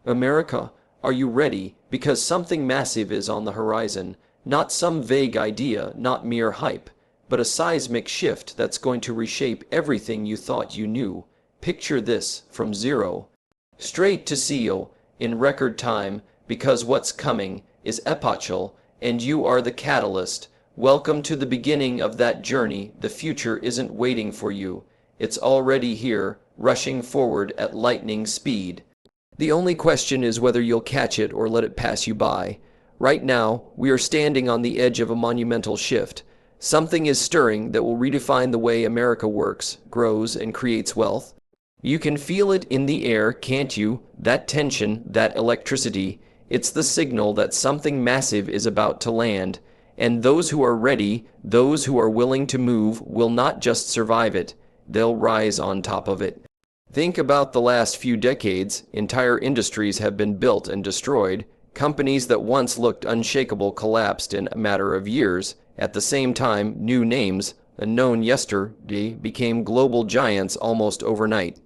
America, are you ready? Because something massive is on the horizon. Not some vague idea, not mere hype, but a seismic shift that's going to reshape everything you thought you knew. Picture this, from zero, straight to CEO in record time, because what's coming is epochal, and you are the catalyst. Welcome to the beginning of that journey. The future isn't waiting for you. It's already here, rushing forward at lightning speed. The only question is whether you'll catch it or let it pass you by. Right now, we are standing on the edge of a monumental shift. Something is stirring that will redefine the way America works, grows, and creates wealth. You can feel it in the air, can't you? That tension, that electricity. It's the signal that something massive is about to land. And those who are ready, those who are willing to move, will not just survive it. They'll rise on top of it. Think about the last few decades. Entire industries have been built and destroyed. Companies that once looked unshakable collapsed in a matter of years. At the same time, new names, unknown yesterday, became global giants almost overnight.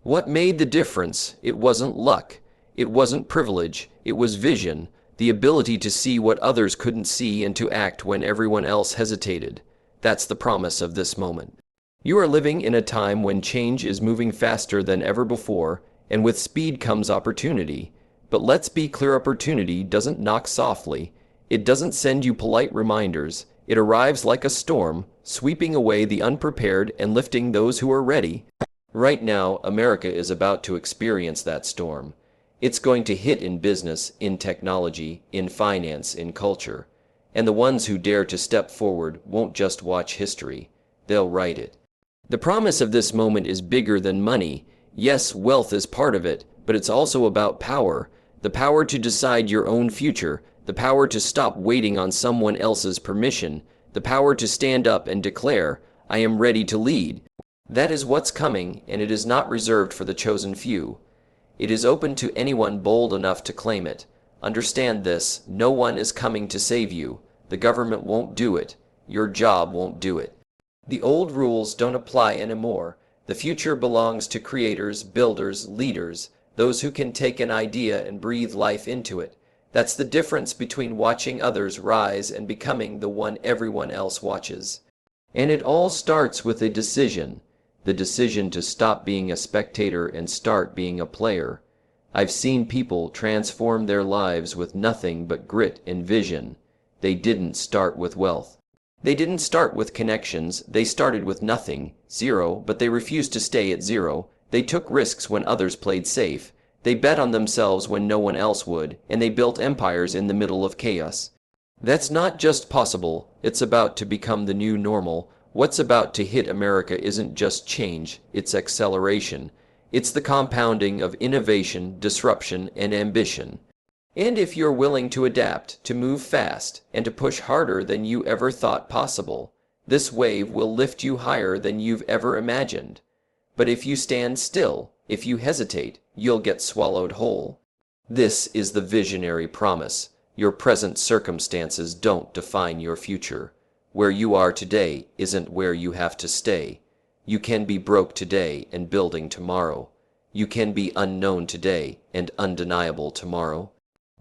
What made the difference? It wasn't luck. It wasn't privilege. It was vision, the ability to see what others couldn't see and to act when everyone else hesitated. That's the promise of this moment. You are living in a time when change is moving faster than ever before, and with speed comes opportunity. But let's be clear, opportunity doesn't knock softly. It doesn't send you polite reminders. It arrives like a storm, sweeping away the unprepared and lifting those who are ready. Right now, America is about to experience that storm. It's going to hit in business, in technology, in finance, in culture. And the ones who dare to step forward won't just watch history. They'll write it. The promise of this moment is bigger than money. Yes, wealth is part of it, but it's also about power. The power to decide your own future, the power to stop waiting on someone else's permission, the power to stand up and declare, I am ready to lead. That is what's coming, and it is not reserved for the chosen few. It is open to anyone bold enough to claim it. Understand this, no one is coming to save you. The government won't do it. Your job won't do it. The old rules don't apply anymore. The future belongs to creators, builders, leaders, those who can take an idea and breathe life into it. That's the difference between watching others rise and becoming the one everyone else watches. And it all starts with a decision. The decision to stop being a spectator and start being a player. I've seen people transform their lives with nothing but grit and vision. They didn't start with wealth. They didn't start with connections. They started with nothing, zero, but they refused to stay at zero. They took risks when others played safe. They bet on themselves when no one else would, and they built empires in the middle of chaos. That's not just possible, it's about to become the new normal. What's about to hit America isn't just change, it's acceleration. It's the compounding of innovation, disruption, and ambition. And if you're willing to adapt, to move fast, and to push harder than you ever thought possible, this wave will lift you higher than you've ever imagined. But if you stand still, if you hesitate, you'll get swallowed whole. This is the visionary promise. Your present circumstances don't define your future. Where you are today isn't where you have to stay. You can be broke today and building tomorrow. You can be unknown today and undeniable tomorrow.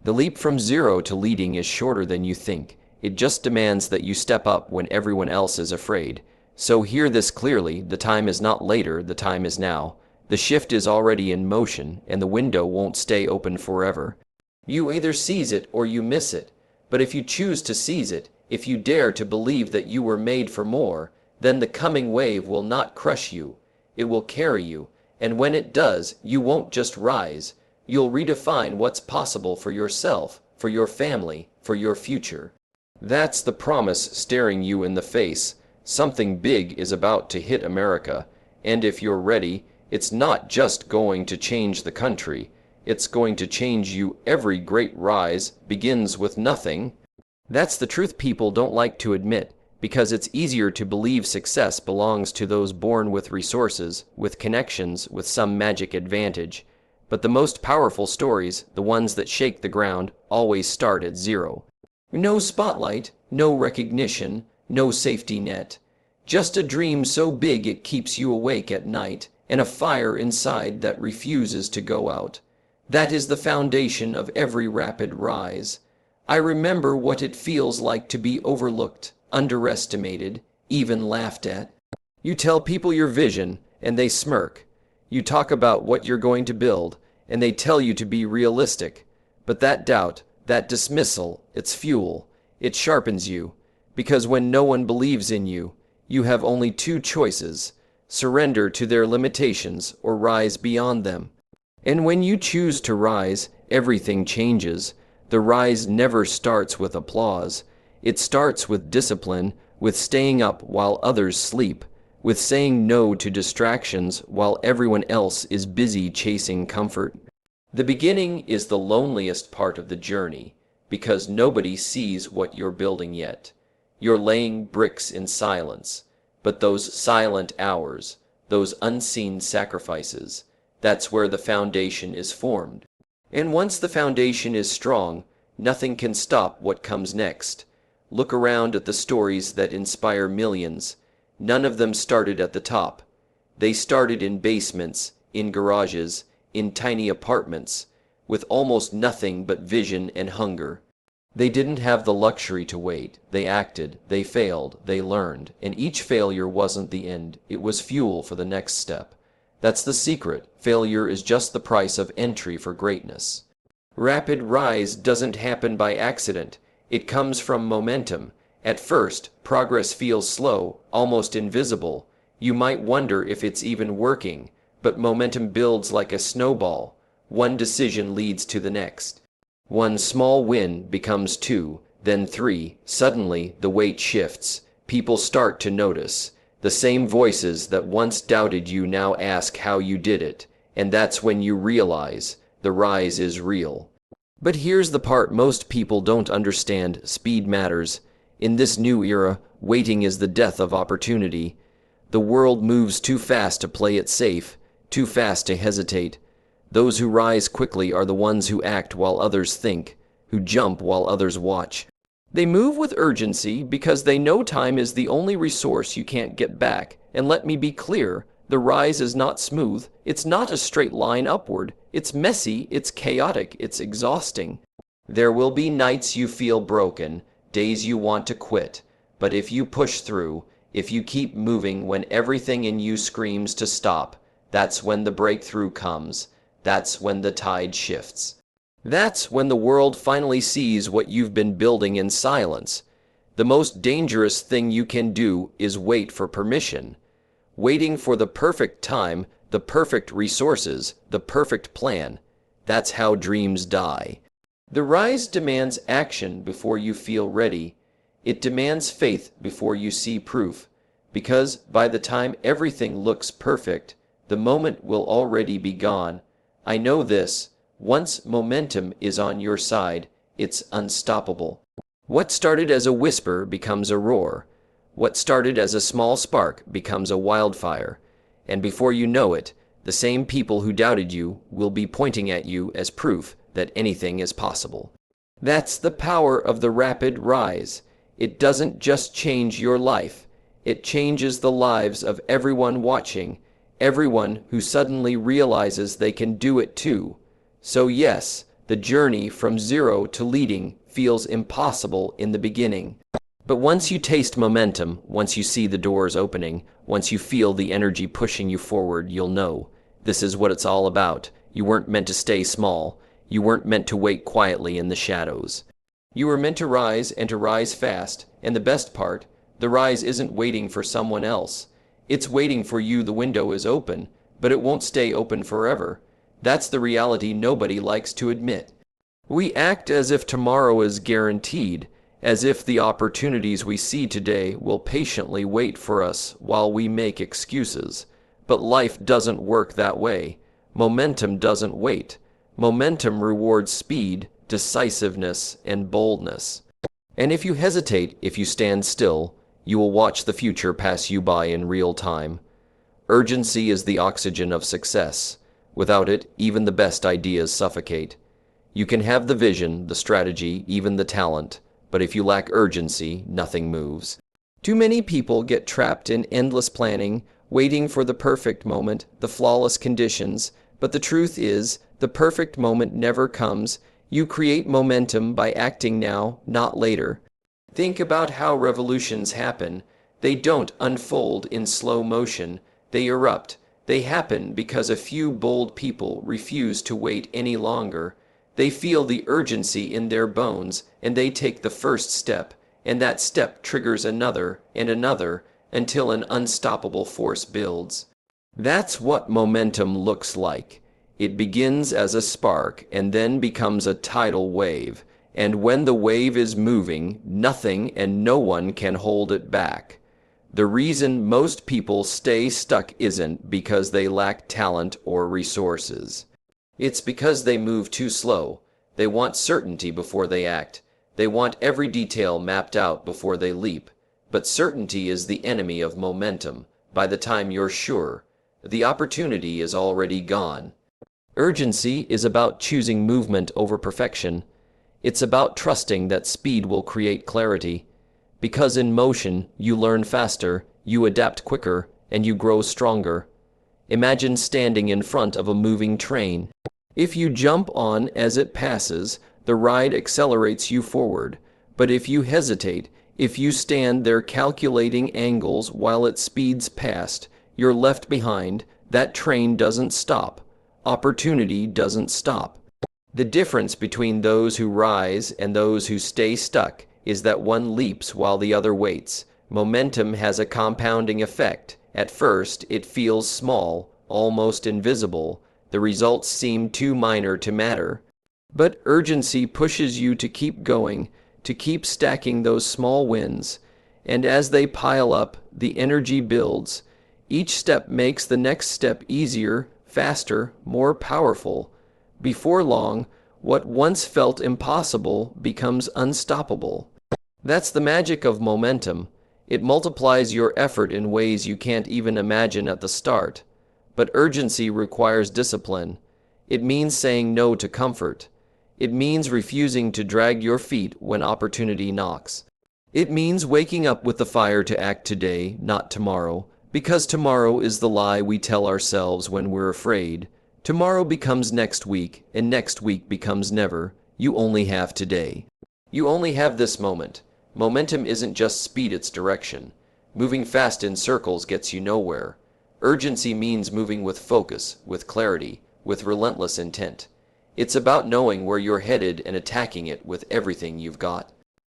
The leap from zero to leading is shorter than you think. It just demands that you step up when everyone else is afraid. So hear this clearly, the time is not later, the time is now. The shift is already in motion, and the window won't stay open forever. You either seize it or you miss it. But if you choose to seize it, if you dare to believe that you were made for more, then the coming wave will not crush you. It will carry you, and when it does, you won't just rise. You'll redefine what's possible for yourself, for your family, for your future. That's the promise staring you in the face. Something big is about to hit America, and if you're ready, it's not just going to change the country. It's going to change you. Every great rise begins with nothing. That's the truth people don't like to admit, because it's easier to believe success belongs to those born with resources, with connections, with some magic advantage. But the most powerful stories, the ones that shake the ground, always start at zero. No spotlight, no recognition, no safety net. Just a dream so big it keeps you awake at night, and a fire inside that refuses to go out. That is the foundation of every rapid rise. I remember what it feels like to be overlooked, underestimated, even laughed at. You tell people your vision, and they smirk. You talk about what you're going to build, and they tell you to be realistic. But that doubt, that dismissal, it's fuel. It sharpens you. Because when no one believes in you, you have only two choices: surrender to their limitations or rise beyond them. And when you choose to rise, everything changes. The rise never starts with applause. It starts with discipline, with staying up while others sleep, with saying no to distractions while everyone else is busy chasing comfort. The beginning is the loneliest part of the journey, because nobody sees what you're building yet. You're laying bricks in silence, but those silent hours, those unseen sacrifices, that's where the foundation is formed. And once the foundation is strong, nothing can stop what comes next. Look around at the stories that inspire millions. None of them started at the top. They started in basements, in garages, in tiny apartments, with almost nothing but vision and hunger. They didn't have the luxury to wait. They acted, they failed, they learned, and each failure wasn't the end. It was fuel for the next step. That's the secret. Failure is just the price of entry for greatness. Rapid rise doesn't happen by accident. It comes from momentum. At first, progress feels slow, almost invisible. You might wonder if it's even working, but momentum builds like a snowball. One decision leads to the next. One small win becomes two, then three. Suddenly, the weight shifts. People start to notice. The same voices that once doubted you now ask how you did it, and that's when you realize the rise is real. But here's the part most people don't understand: speed matters. In this new era, waiting is the death of opportunity. The world moves too fast to play it safe, too fast to hesitate. Those who rise quickly are the ones who act while others think, who jump while others watch. They move with urgency because they know time is the only resource you can't get back. And let me be clear, the rise is not smooth. It's not a straight line upward. It's messy, it's chaotic, it's exhausting. There will be nights you feel broken, days you want to quit. But if you push through, if you keep moving when everything in you screams to stop, that's when the breakthrough comes. That's when the tide shifts. That's when the world finally sees what you've been building in silence. The most dangerous thing you can do is wait for permission. Waiting for the perfect time, the perfect resources, the perfect plan. That's how dreams die. The rise demands action before you feel ready. It demands faith before you see proof. Because by the time everything looks perfect, the moment will already be gone. I know this. Once momentum is on your side, it's unstoppable. What started as a whisper becomes a roar. What started as a small spark becomes a wildfire. And before you know it, the same people who doubted you will be pointing at you as proof that anything is possible. That's the power of the rapid rise. It doesn't just change your life. It changes the lives of everyone watching, everyone who suddenly realizes they can do it too. So yes, the journey from zero to leading feels impossible in the beginning. But once you taste momentum, once you see the doors opening, once you feel the energy pushing you forward, you'll know this is what it's all about. You weren't meant to stay small. You weren't meant to wait quietly in the shadows. You were meant to rise, and to rise fast. And the best part, the rise isn't waiting for someone else. It's waiting for you. The window is open, but it won't stay open forever. That's the reality nobody likes to admit. We act as if tomorrow is guaranteed, as if the opportunities we see today will patiently wait for us while we make excuses. But life doesn't work that way. Momentum doesn't wait. Momentum rewards speed, decisiveness, and boldness. And if you hesitate, if you stand still, you will watch the future pass you by in real time. Urgency is the oxygen of success. Without it, even the best ideas suffocate. You can have the vision, the strategy, even the talent, but if you lack urgency, nothing moves. Too many people get trapped in endless planning, waiting for the perfect moment, the flawless conditions, But the truth is, the perfect moment never comes. You create momentum by acting now, not later. Think about how revolutions happen. They don't unfold in slow motion. They erupt. They happen because a few bold people refuse to wait any longer. They feel the urgency in their bones, and they take the first step, and that step triggers another and another until an unstoppable force builds. That's what momentum looks like. It begins as a spark and then becomes a tidal wave, and when the wave is moving, nothing and no one can hold it back. The reason most people stay stuck isn't because they lack talent or resources. It's because they move too slow. They want certainty before they act. They want every detail mapped out before they leap. But certainty is the enemy of momentum. By the time you're sure, the opportunity is already gone. Urgency is about choosing movement over perfection. It's about trusting that speed will create clarity. Because in motion, you learn faster, you adapt quicker, and you grow stronger. Imagine standing in front of a moving train. If you jump on as it passes, the ride accelerates you forward. But if you hesitate, if you stand there calculating angles while it speeds past, you're left behind. That train doesn't stop. Opportunity doesn't stop. The difference between those who rise and those who stay stuck is that one leaps while the other waits. Momentum has a compounding effect. At first, it feels small, almost invisible. The results seem too minor to matter. But urgency pushes you to keep going, to keep stacking those small wins. And as they pile up, the energy builds. Each step makes the next step easier, faster, more powerful. Before long, what once felt impossible becomes unstoppable. That's the magic of momentum. It multiplies your effort in ways you can't even imagine at the start. But urgency requires discipline. It means saying no to comfort. It means refusing to drag your feet when opportunity knocks. It means waking up with the fire to act today, not tomorrow, because tomorrow is the lie we tell ourselves when we're afraid. Tomorrow becomes next week, and next week becomes never. You only have today. You only have this moment. Momentum isn't just speed, it's direction. Moving fast in circles gets you nowhere. Urgency means moving with focus, with clarity, with relentless intent. It's about knowing where you're headed and attacking it with everything you've got.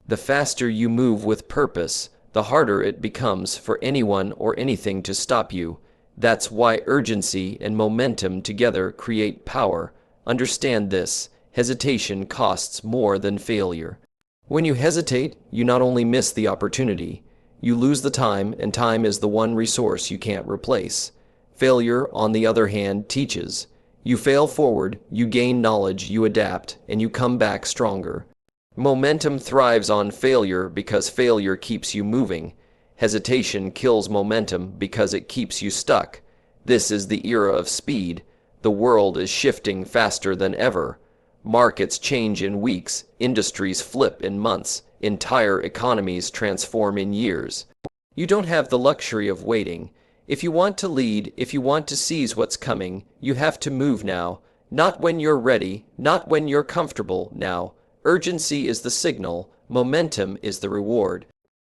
The faster you move with purpose, the harder it becomes for anyone or anything to stop you. That's why urgency and momentum together create power. Understand this: hesitation costs more than failure. When you hesitate, you not only miss the opportunity, you lose the time, and time is the one resource you can't replace. Failure, on the other hand, teaches. You fail forward, you gain knowledge, you adapt, and you come back stronger. Momentum thrives on failure because failure keeps you moving. Hesitation kills momentum because it keeps you stuck. This is the era of speed. The world is shifting faster than ever. Markets change in weeks, industries flip in months, entire economies transform in years. You don't have the luxury of waiting. If you want to lead, if you want to seize what's coming, you have to move now. Not when you're ready, not when you're comfortable, now. Urgency is the signal, momentum is the reward.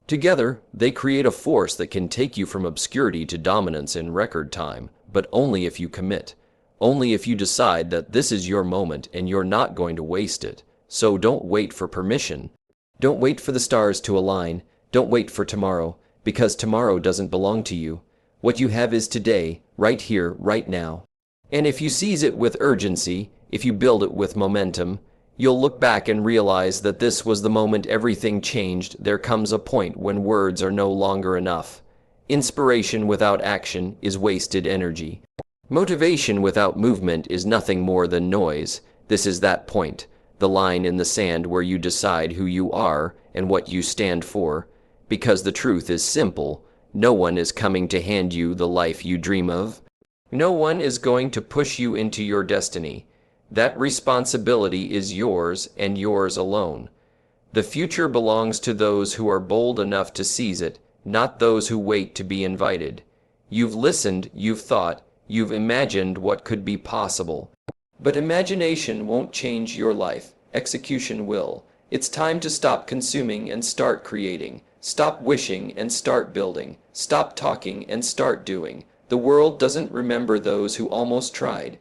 Together, they create a force that can take you from obscurity to dominance in record time, but only if you commit. Only if you decide that this is your moment and you're not going to waste it. So don't wait for permission. Don't wait for the stars to align. Don't wait for tomorrow, because tomorrow doesn't belong to you. What you have is today, right here, right now. And if you seize it with urgency, if you build it with momentum, you'll look back and realize that this was the moment everything changed. There comes a point when words are no longer enough. Inspiration without action is wasted energy. Motivation without movement is nothing more than noise. This is that point, the line in the sand where you decide who you are and what you stand for. Because the truth is simple. No one is coming to hand you the life you dream of. No one is going to push you into your destiny. That responsibility is yours and yours alone. The future belongs to those who are bold enough to seize it, not those who wait to be invited. You've listened, you've thought, You've imagined what could be possible. But imagination won't change your life. Execution will. It's time to stop consuming and start creating. Stop wishing and start building. Stop talking and start doing. The world doesn't remember those who almost tried.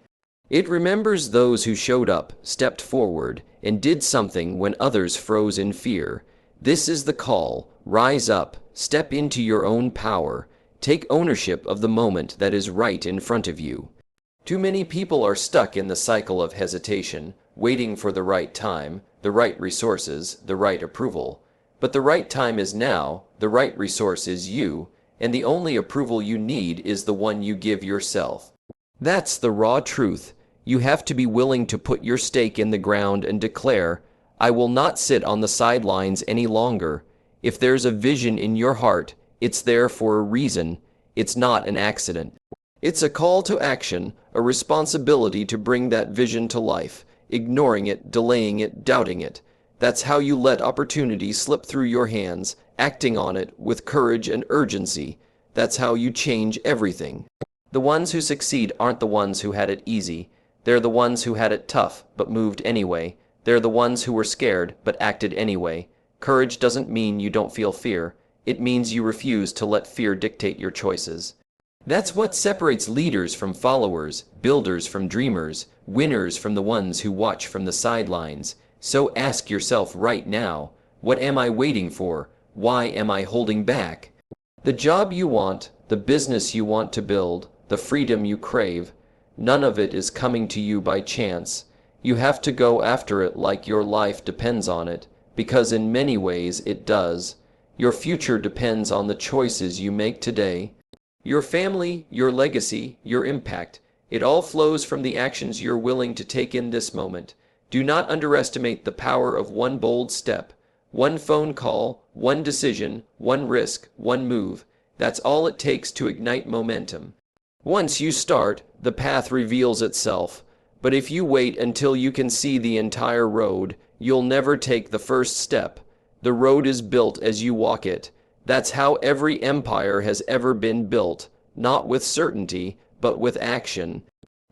It remembers those who showed up, stepped forward, and did something when others froze in fear. This is the call. Rise up. Step into your own power. Take ownership of the moment that is right in front of you. Too many people are stuck in the cycle of hesitation, waiting for the right time, the right resources, the right approval. But the right time is now, the right resource is you, and the only approval you need is the one you give yourself. That's the raw truth. You have to be willing to put your stake in the ground and declare, I will not sit on the sidelines any longer. If there's a vision in your heart, it's there for a reason. It's not an accident. It's a call to action, a responsibility to bring that vision to life. Ignoring it, delaying it, doubting it. That's how you let opportunity slip through your hands, acting on it with courage and urgency. That's how you change everything. The ones who succeed aren't the ones who had it easy. They're the ones who had it tough, but moved anyway. They're the ones who were scared, but acted anyway. Courage doesn't mean you don't feel fear. It means you refuse to let fear dictate your choices. That's what separates leaders from followers, builders from dreamers, winners from the ones who watch from the sidelines. So ask yourself right now, what am I waiting for? Why am I holding back? The job you want, the business you want to build, the freedom you crave, none of it is coming to you by chance. You have to go after it like your life depends on it, because in many ways it does. Your future depends on the choices you make today. Your family, your legacy, your impact, it all flows from the actions you're willing to take in this moment. Do not underestimate the power of one bold step, one phone call, one decision, one risk, one move. That's all it takes to ignite momentum. Once you start, the path reveals itself. But if you wait until you can see the entire road, you'll never take the first step. The road is built as you walk it. That's how every empire has ever been built, not with certainty, but with action.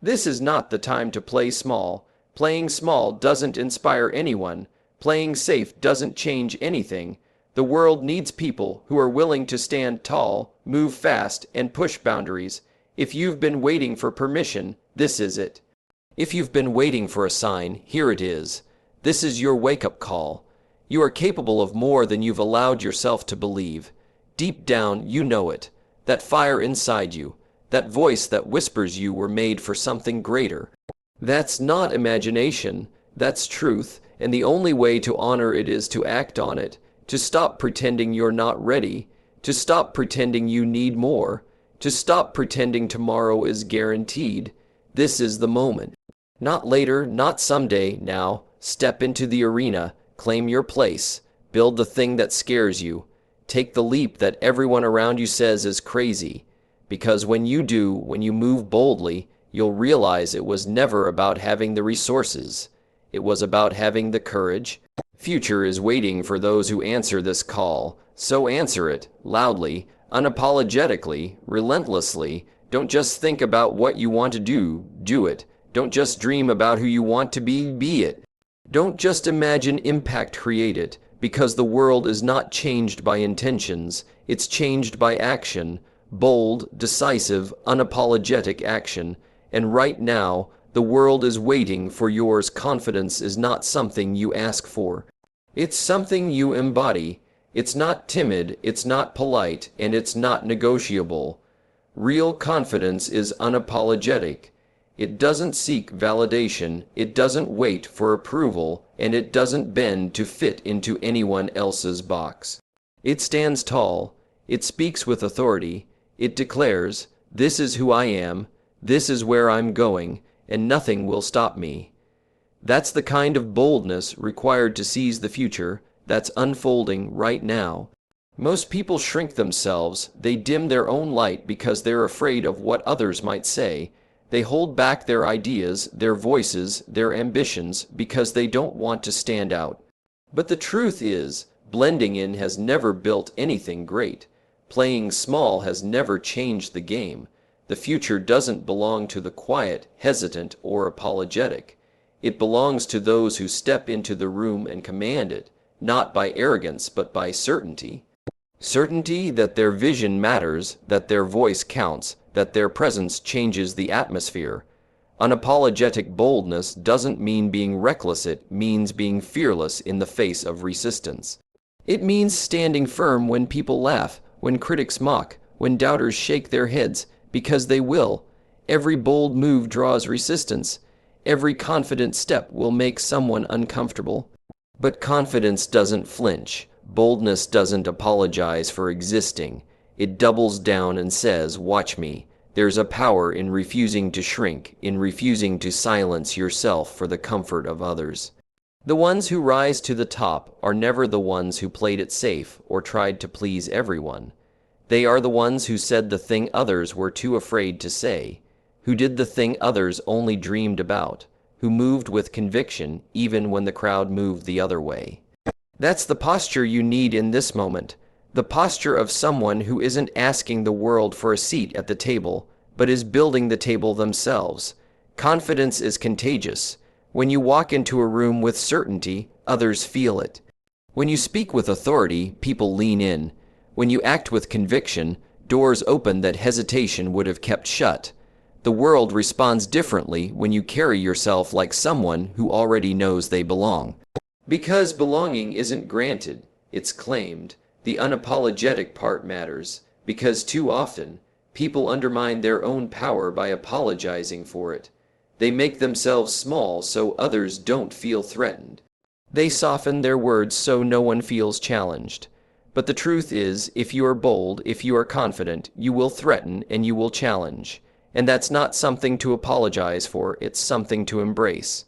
This is not the time to play small. Playing small doesn't inspire anyone. Playing safe doesn't change anything. The world needs people who are willing to stand tall, move fast, and push boundaries. If you've been waiting for permission, this is it. If you've been waiting for a sign, here it is. This is your wake-up call. You are capable of more than you've allowed yourself to believe. Deep down, you know it. That fire inside you, that voice that whispers you were made for something greater. That's not imagination, that's truth, and the only way to honor it is to act on it, to stop pretending you're not ready, to stop pretending you need more, to stop pretending tomorrow is guaranteed. This is the moment. Not later, not someday, now. Step into the arena. Claim your place. Build the thing that scares you. Take the leap that everyone around you says is crazy. Because when you do, when you move boldly, you'll realize it was never about having the resources. It was about having the courage. Future is waiting for those who answer this call. So answer it, loudly, unapologetically, relentlessly. Don't just think about what you want to do it. Don't just dream about who you want to be it. Don't just imagine impact, create it, because the world is not changed by intentions, it's changed by action, bold, decisive, unapologetic action. And right now, the world is waiting for yours. Confidence is not something you ask for. It's something you embody. It's not timid, it's not polite, and it's not negotiable. Real confidence is unapologetic. It doesn't seek validation, it doesn't wait for approval, and it doesn't bend to fit into anyone else's box. It stands tall, it speaks with authority, it declares, this is who I am, this is where I'm going, and nothing will stop me. That's the kind of boldness required to seize the future that's unfolding right now. Most people shrink themselves, they dim their own light because they're afraid of what others might say. They hold back their ideas, their voices, their ambitions because they don't want to stand out. But the truth is, blending in has never built anything great. Playing small has never changed the game. The future doesn't belong to the quiet, hesitant, or apologetic. It belongs to those who step into the room and command it, not by arrogance but by certainty. Certainty that their vision matters, that their voice counts, that their presence changes the atmosphere. Unapologetic boldness doesn't mean being reckless, it means being fearless in the face of resistance. It means standing firm when people laugh, when critics mock, when doubters shake their heads, because they will. Every bold move draws resistance. Every confident step will make someone uncomfortable. But confidence doesn't flinch. Boldness doesn't apologize for existing. It doubles down and says, "Watch me." There's a power in refusing to shrink, in refusing to silence yourself for the comfort of others. The ones who rise to the top are never the ones who played it safe or tried to please everyone. They are the ones who said the thing others were too afraid to say, who did the thing others only dreamed about, who moved with conviction even when the crowd moved the other way. That's the posture you need in this moment, the posture of someone who isn't asking the world for a seat at the table, but is building the table themselves. Confidence is contagious. When you walk into a room with certainty, others feel it. When you speak with authority, people lean in. When you act with conviction, doors open that hesitation would have kept shut. The world responds differently when you carry yourself like someone who already knows they belong. Because belonging isn't granted, it's claimed. The unapologetic part matters, because too often, people undermine their own power by apologizing for it. They make themselves small so others don't feel threatened. They soften their words so no one feels challenged. But the truth is, if you are bold, if you are confident, you will threaten and you will challenge. And that's not something to apologize for, it's something to embrace.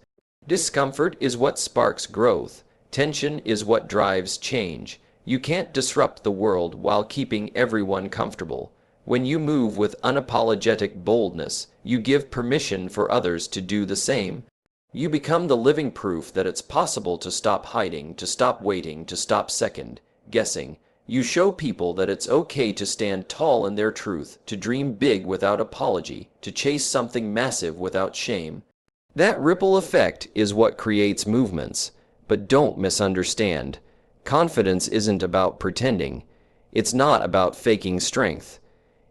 Discomfort is what sparks growth. Tension is what drives change. You can't disrupt the world while keeping everyone comfortable. When you move with unapologetic boldness, you give permission for others to do the same. You become the living proof that it's possible to stop hiding, to stop waiting, to stop second guessing. You show people that it's okay to stand tall in their truth, to dream big without apology, to chase something massive without shame. That ripple effect is what creates movements. But don't misunderstand. Confidence isn't about pretending. It's not about faking strength.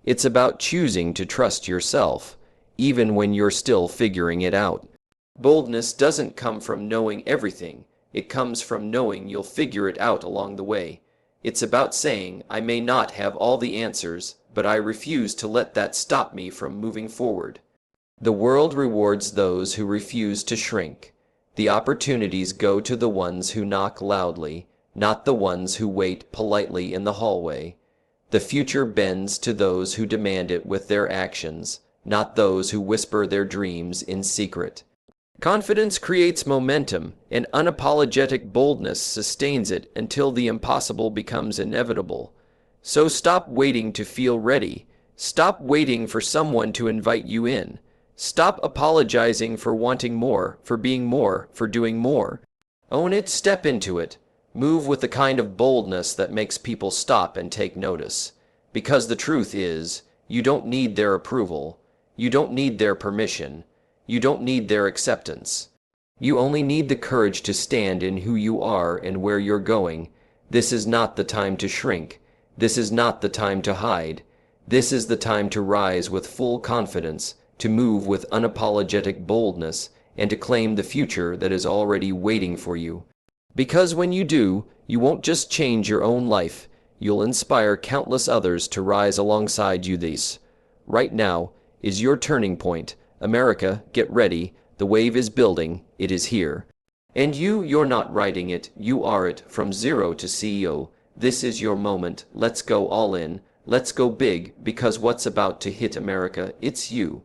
It's about choosing to trust yourself, even when you're still figuring it out. Boldness doesn't come from knowing everything. It comes from knowing you'll figure it out along the way. It's about saying, "I may not have all the answers, but I refuse to let that stop me from moving forward." The world rewards those who refuse to shrink. The opportunities go to the ones who knock loudly, not the ones who wait politely in the hallway. The future bends to those who demand it with their actions, not those who whisper their dreams in secret. Confidence creates momentum, and unapologetic boldness sustains it until the impossible becomes inevitable. So stop waiting to feel ready. Stop waiting for someone to invite you in. Stop apologizing for wanting more, for being more, for doing more. Own it, step into it. Move with the kind of boldness that makes people stop and take notice. Because the truth is, you don't need their approval. You don't need their permission. You don't need their acceptance. You only need the courage to stand in who you are and where you're going. This is not the time to shrink. This is not the time to hide. This is the time to rise with full confidence, to move with unapologetic boldness, and to claim the future that is already waiting for you. Because when you do, you won't just change your own life, you'll inspire countless others to rise alongside you. This, right now, is your turning point. America, get ready. The wave is building. It is here. And you're not riding it. You are it, from zero to CEO. This is your moment. Let's go all in. Let's go big, because what's about to hit America, it's you.